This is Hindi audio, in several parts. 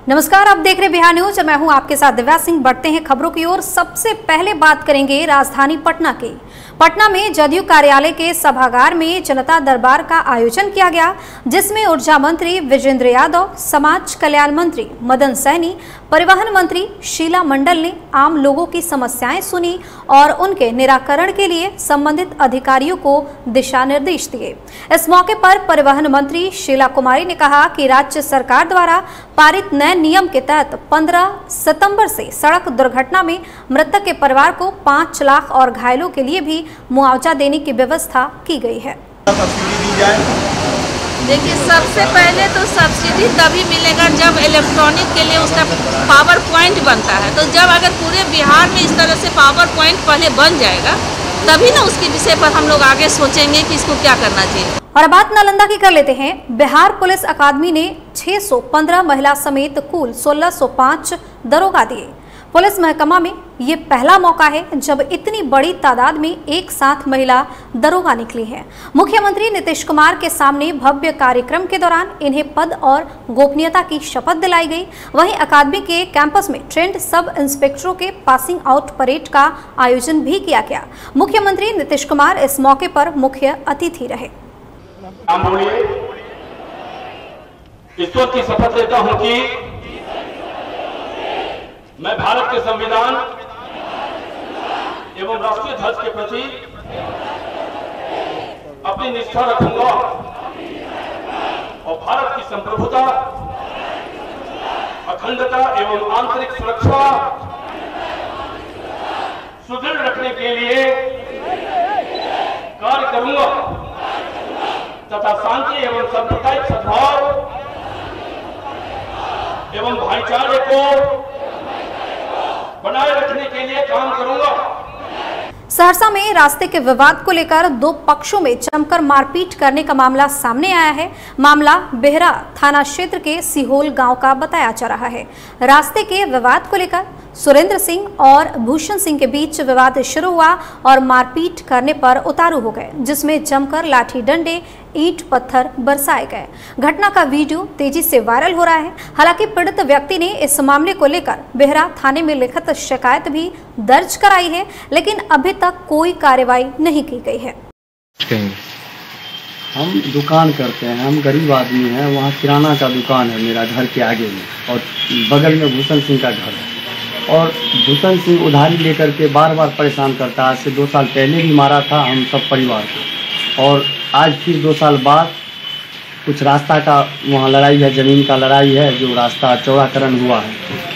नमस्कार, आप देख रहे बिहार न्यूज। मैं हूं आपके साथ दिव्या सिंह। बढ़ते हैं खबरों की ओर। सबसे पहले बात करेंगे राजधानी पटना की। पटना में जदयू कार्यालय के सभागार में जनता दरबार का आयोजन किया गया, जिसमें ऊर्जा मंत्री विजेंद्र यादव, समाज कल्याण मंत्री मदन सहनी, परिवहन मंत्री शीला मंडल ने आम लोगों की समस्याएं सुनी और उनके निराकरण के लिए संबंधित अधिकारियों को दिशा निर्देश दिए। इस मौके पर परिवहन मंत्री शीला कुमारी ने कहा कि राज्य सरकार द्वारा पारित नए नियम के तहत 15 सितंबर से सड़क दुर्घटना में मृतक के परिवार को 5 लाख और घायलों के लिए भी मुआवजा देने की व्यवस्था की गई है। देखिए, सबसे पहले तो सब्सिडी तभी मिलेगा जब इलेक्ट्रॉनिक के लिए उसका पावर पॉइंट बनता है। तो जब अगर पूरे बिहार में इस तरह से पावर पॉइंट पहले बन जाएगा, तभी ना उसके विषय पर हम लोग आगे सोचेंगे कि इसको क्या करना चाहिए। और बात नालंदा की कर लेते हैं। बिहार पुलिस अकादमी ने 615 महिला समेत कुल 1605 दरोगा दिए। पुलिस महकमा में ये पहला मौका है जब इतनी बड़ी तादाद में एक साथ महिला दरोगा निकली है। मुख्यमंत्री नीतीश कुमार के सामने भव्य कार्यक्रम के दौरान इन्हें पद और गोपनीयता की शपथ दिलाई गई। वहीं अकादमी के कैंपस में ट्रेंड सब इंस्पेक्टरों के पासिंग आउट परेड का आयोजन भी किया गया। मुख्यमंत्री नीतीश कुमार इस मौके पर मुख्य अतिथि रहे। ईश्वर की शपथ लेता हूं कि मैं भारत के संविधान एवं राष्ट्रीय ध्वज के प्रति अपनी निष्ठा रखूंगा और भारत की संप्रभुता, अखंडता एवं आंतरिक सुरक्षा सुदृढ़ रखने के लिए कार्य करूंगा तथा शांति एवं सांप्रदायिक सद्भाव एवं भाईचारे को बनाए रखने के लिए काम करूंगा। सहरसा में रास्ते के विवाद को लेकर दो पक्षों में जमकर मारपीट करने का मामला सामने आया है। मामला बेहरा थाना क्षेत्र के सिहोल गांव का बताया जा रहा है। रास्ते के विवाद को लेकर सुरेंद्र सिंह और भूषण सिंह के बीच विवाद शुरू हुआ और मारपीट करने पर उतारू हो गए, जिसमें जमकर लाठी डंडे, ईंट पत्थर बरसाए गए। घटना का वीडियो तेजी से वायरल हो रहा है। हालांकि पीड़ित व्यक्ति ने इस मामले को लेकर बेहरा थाने में लिखित शिकायत भी दर्ज कराई है, लेकिन अभी तक कोई कार्रवाई नहीं की गई है। हम दुकान करते हैं, हम गरीब आदमी हैं। वहाँ किराना का दुकान है मेरा घर के आगे में, और बगल में भूषण सिंह का घर है। और भूषण सिंह उधारी लेकर के बार बार परेशान करता है। आज से 2 साल पहले भी मारा था हम सब परिवार को, और आज फिर 2 साल बाद कुछ रास्ता का वहाँ लड़ाई है, ज़मीन का लड़ाई है। जो रास्ता चौड़ाकरण हुआ है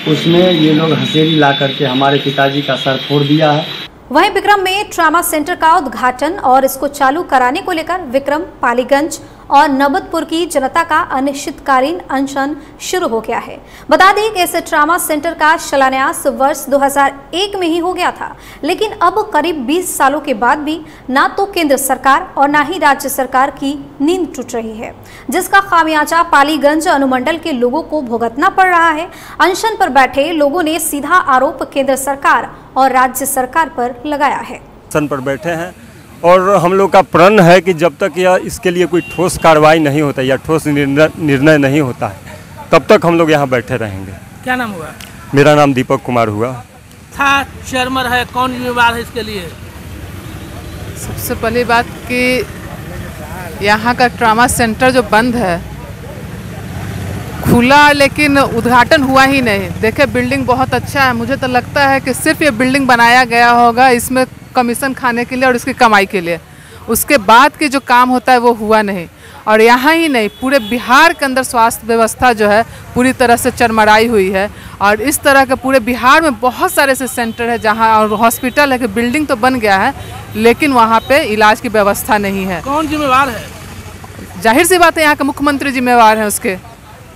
उसमें ये लोग हथेली ला करके हमारे पिताजी का सर फोड़ दिया है। वहीं विक्रम में ट्रामा सेंटर का उद्घाटन और इसको चालू कराने को लेकर विक्रम, पालीगंज और नबतपुर की जनता का अनिश्चितकालीन अनशन शुरू हो गया है। बता दें कि इस ट्रामा सेंटर का शिलान्यास वर्ष 2001 में ही हो गया था, लेकिन अब करीब 20 सालों के बाद भी ना तो केंद्र सरकार और ना ही राज्य सरकार की नींद टूट रही है, जिसका खामियाजा पालीगंज अनुमंडल के लोगों को भुगतना पड़ रहा है। अनशन पर बैठे लोगों ने सीधा आरोप केंद्र सरकार और राज्य सरकार पर लगाया है। अनशन पर बैठे हैं और हम लोग का प्रण है कि जब तक यह इसके लिए कोई ठोस कार्रवाई नहीं होता या ठोस निर्णय नहीं होता है, तब तक हम लोग यहाँ बैठे रहेंगे। क्या नाम हुआ? मेरा नाम दीपक कुमार हुआ। था चेयरमैन है, कौन जिम्मेवार है इसके लिए? सबसे पहली बात कि यहाँ का ट्रामा सेंटर जो बंद है, खुला लेकिन उद्घाटन हुआ ही नहीं। देखे, बिल्डिंग बहुत अच्छा है। मुझे तो लगता है कि सिर्फ ये बिल्डिंग बनाया गया होगा इसमें कमीशन खाने के लिए और इसकी कमाई के लिए। उसके बाद के जो काम होता है वो हुआ नहीं। और यहाँ ही नहीं, पूरे बिहार के अंदर स्वास्थ्य व्यवस्था जो है पूरी तरह से चरमराई हुई है। और इस तरह के पूरे बिहार में बहुत सारे ऐसे सेंटर है जहाँ, और हॉस्पिटल है कि बिल्डिंग तो बन गया है लेकिन वहाँ पे इलाज की व्यवस्था नहीं है। कौन जिम्मेवार है? जाहिर सी बात है, यहाँ के मुख्यमंत्री जिम्मेवार हैं उसके।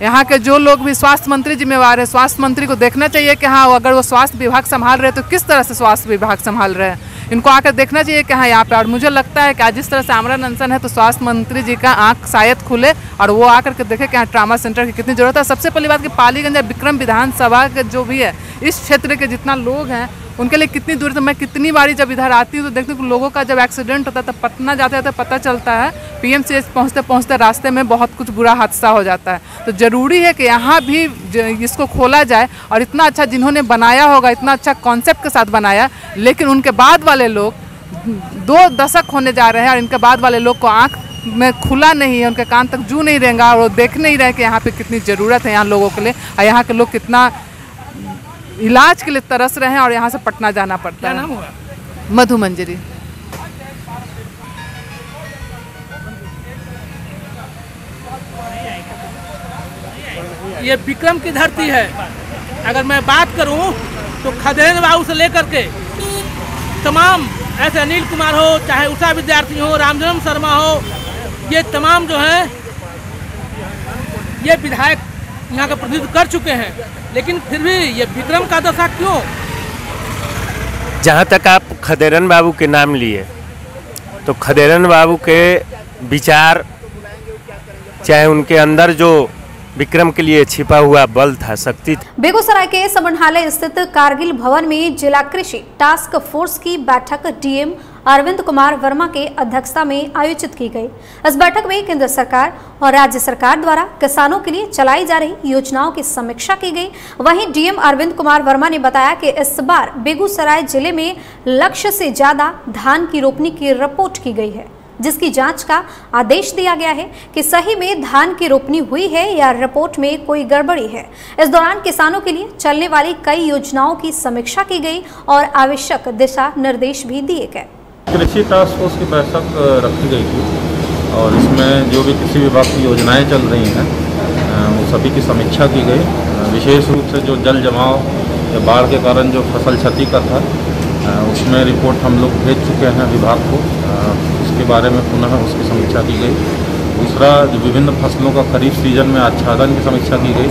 यहाँ के जो लोग भी, स्वास्थ्य मंत्री जिम्मेवार है। स्वास्थ्य मंत्री को देखना चाहिए कि हाँ, अगर वो स्वास्थ्य विभाग संभाल रहे हैं तो किस तरह से स्वास्थ्य विभाग संभाल रहे हैं। इनको आकर देखना चाहिए कि हाँ यहाँ पे। और मुझे लगता है कि आज जिस तरह से आमरण अनशन है तो स्वास्थ्य मंत्री जी का आंख शायद खुले और वो आकर के देखे कि यहाँ ट्रामा सेंटर की कितनी ज़रूरत है। सबसे पहली बात कि पालीगंज या विक्रम विधानसभा के जो भी है, इस क्षेत्र के जितना लोग हैं उनके लिए कितनी दूर। तो मैं कितनी बारी जब इधर आती हूँ तो देखती हूँ लोगों का जब एक्सीडेंट होता है तब पटना जाते हैं तो पता चलता है PMCH पहुँचते पहुँचते रास्ते में बहुत कुछ बुरा हादसा हो जाता है। तो ज़रूरी है कि यहाँ भी इसको खोला जाए और इतना अच्छा जिन्होंने बनाया होगा, इतना अच्छा कॉन्सेप्ट के साथ बनाया, लेकिन उनके बाद वाले लोग 2 दशक होने जा रहे हैं और इनके बाद वाले लोग को आँख में खुला नहीं है, उनके कान तक जू नहीं रहेगा और वो देख नहीं रहे कि यहाँ पे कितनी ज़रूरत है यहाँ लोगों के लिए और यहाँ के लोग कितना इलाज के लिए तरस रहे हैं और यहाँ से पटना जाना पड़ता है। क्या नाम हुआ? मधु मंजरी। ये विक्रम की धरती है। अगर मैं बात करूं तो खदेन बाबू से लेकर के तमाम ऐसे अनिल कुमार हो, चाहे उषा विद्यार्थी हो, रामजन्म शर्मा हो, ये तमाम जो हैं ये विधायक यहाँ का प्रतिनिधित्व कर चुके हैं, लेकिन फिर भी ये विक्रम का दशा क्यों? जहाँ तक आप खदेरन बाबू के नाम लिए तो खदेरन बाबू के विचार, चाहे उनके अंदर जो विक्रम के लिए छिपा हुआ बल था, शक्ति थी। बेगूसराय के समंढाले स्थित कारगिल भवन में जिला कृषि टास्क फोर्स की बैठक डीएम अरविंद कुमार वर्मा के अध्यक्षता में आयोजित की गई। इस बैठक में केंद्र सरकार और राज्य सरकार द्वारा किसानों के लिए चलाई जा रही योजनाओं की समीक्षा की गई। वहीं डीएम अरविंद कुमार वर्मा ने बताया कि इस बार बेगूसराय जिले में लक्ष्य से ज्यादा धान की रोपनी की रिपोर्ट की गई है, जिसकी जांच का आदेश दिया गया है कि सही में धान की रोपनी हुई है या रिपोर्ट में कोई गड़बड़ी है। इस दौरान किसानों के लिए चलने वाली कई योजनाओं की समीक्षा की गई और आवश्यक दिशा निर्देश भी दिए गए। कृषि टास्क फोर्स की बैठक रखी गई थी और इसमें जो भी कृषि विभाग की योजनाएं चल रही हैं वो सभी की समीक्षा की गई। विशेष रूप से जो जल जमाव या बाढ़ के कारण जो फसल क्षति का था उसमें रिपोर्ट हम लोग भेज चुके हैं विभाग को, उसके बारे में पुनः उसकी समीक्षा की गई। दूसरा, जो विभिन्न फसलों का खरीफ सीजन में आच्छादन की समीक्षा की गई,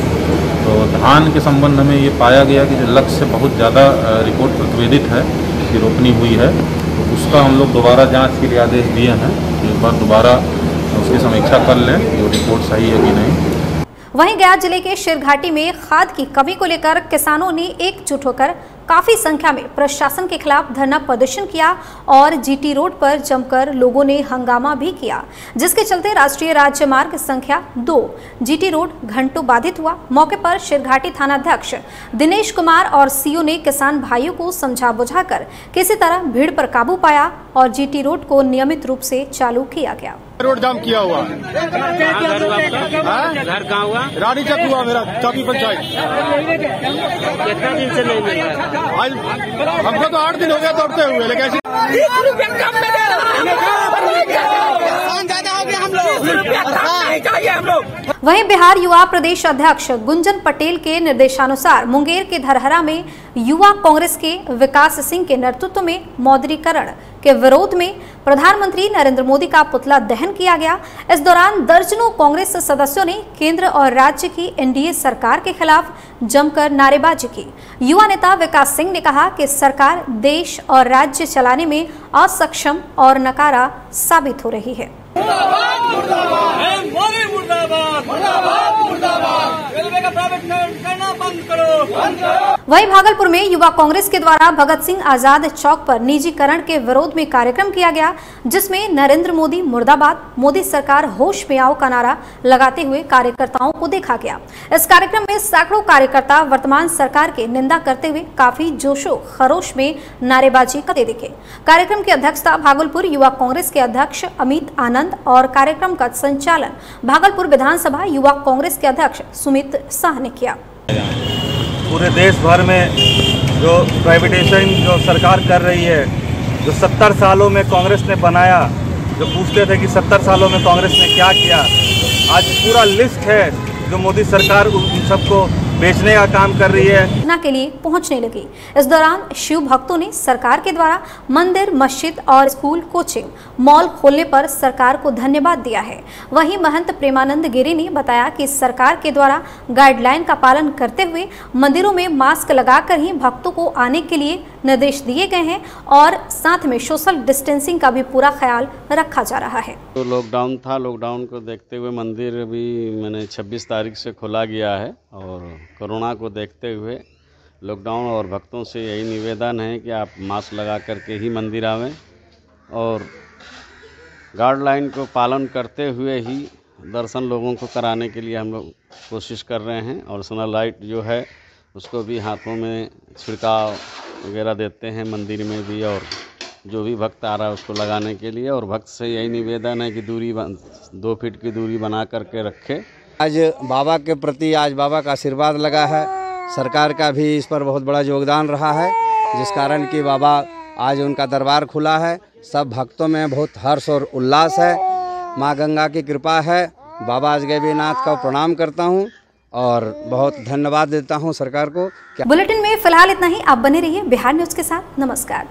तो धान के संबंध में ये पाया गया कि जो लक्ष्य से बहुत ज़्यादा रिपोर्ट प्रतिवेदित है कि रोपनी हुई है, तो उसका हम लोग दोबारा जांच के लिए आदेश दिए हैं। एक बार दोबारा उसकी समीक्षा कर लें कि वो रिपोर्ट सही है कि नहीं। वहीं गया जिले के शेरघाटी में खाद की कमी को लेकर किसानों ने एकजुट होकर काफी संख्या में प्रशासन के खिलाफ धरना प्रदर्शन किया और जीटी रोड पर जमकर लोगों ने हंगामा भी किया, जिसके चलते राष्ट्रीय राजमार्ग संख्या 2 जीटी रोड घंटों बाधित हुआ। मौके पर शेरघाटी थानाध्यक्ष दिनेश कुमार और सीओ ने किसान भाइयों को समझा बुझाकर किसी तरह भीड़ पर काबू पाया और जीटी रोड को नियमित रूप से चालू किया गया। रोड जाम किया हुआ घर कहाँ हुआ? रानी चक हुआ मेरा, चौकी पंचायत। कितना दिन से नहीं मिल रहा? आज हमको तो 8 दिन हो गया दौड़ते हुए, लेकिन ऐसी वहीं बिहार युवा प्रदेश अध्यक्ष गुंजन पटेल के निर्देशानुसार मुंगेर के धरहरा में युवा कांग्रेस के विकास सिंह के नेतृत्व में मौद्रीकरण के विरोध में प्रधानमंत्री नरेंद्र मोदी का पुतला दहन किया गया। इस दौरान दर्जनों कांग्रेस सदस्यों ने केंद्र और राज्य की एनडीए सरकार के खिलाफ जमकर नारेबाजी की। युवा नेता विकास सिंह ने कहा कि सरकार देश और राज्य चलाने में असक्षम और नकारा साबित हो रही है। वहीं भागलपुर में युवा कांग्रेस के द्वारा भगत सिंह आजाद चौक पर निजीकरण के विरोध में कार्यक्रम किया गया, जिसमें नरेंद्र मोदी मुर्दाबाद, मोदी सरकार होश में आओ का नारा लगाते हुए कार्यकर्ताओं को देखा गया। इस कार्यक्रम में सैकड़ों कार्यकर्ता वर्तमान सरकार की निंदा करते हुए काफी जोशो खरोश में नारेबाजी करते दिखे। कार्यक्रम की अध्यक्षता भागलपुर युवा कांग्रेस के अध्यक्ष अमित आनंद और कार्यक्रम का संचालन भागलपुर विधानसभा युवा कांग्रेस के अध्यक्ष सुमित शाह ने किया। पूरे देश भर में जो प्राइवेटाइजेशन जो सरकार कर रही है, जो 70 सालों में कांग्रेस ने बनाया, जो पूछते थे कि 70 सालों में कांग्रेस ने क्या किया, आज पूरा लिस्ट है जो मोदी सरकार उन सबको बेचने का काम कर रही है। घटना के लिए पहुंचने लगी। इस दौरान शिव भक्तों ने सरकार के द्वारा मंदिर, मस्जिद और स्कूल, कोचिंग, मॉल खोलने पर सरकार को धन्यवाद दिया है। वहीं महंत प्रेमानंद गिरी ने बताया कि सरकार के द्वारा गाइडलाइन का पालन करते हुए मंदिरों में मास्क लगाकर ही भक्तों को आने के लिए निर्देश दिए गए हैं और साथ में सोशल डिस्टेंसिंग का भी पूरा ख्याल रखा जा रहा है। तो लॉकडाउन था, लॉकडाउन को देखते हुए मंदिर भी मैंने 26 तारीख से खोला गया है और कोरोना को देखते हुए लॉकडाउन और भक्तों से यही निवेदन है कि आप मास्क लगा करके ही मंदिर आवें और गाइडलाइन को पालन करते हुए ही दर्शन लोगों को कराने के लिए हम लोग कोशिश कर रहे हैं। और सोलर लाइट जो है उसको भी हाथों में छिड़काव वगैरह देते हैं मंदिर में भी, और जो भी भक्त आ रहा है उसको लगाने के लिए। और भक्त से यही निवेदन है कि 2 फीट की दूरी बना करके रखे। आज बाबा के प्रति आज बाबा का आशीर्वाद लगा है, सरकार का भी इस पर बहुत बड़ा योगदान रहा है, जिस कारण कि बाबा आज उनका दरबार खुला है। सब भक्तों में बहुत हर्ष और उल्लास है। माँ गंगा की कृपा है। बाबा अजगैबीनाथ का प्रणाम करता हूँ और बहुत धन्यवाद देता हूँ सरकार को। बुलेटिन में फिलहाल इतना ही। आप बने रहिए बिहार न्यूज़ के साथ। नमस्कार।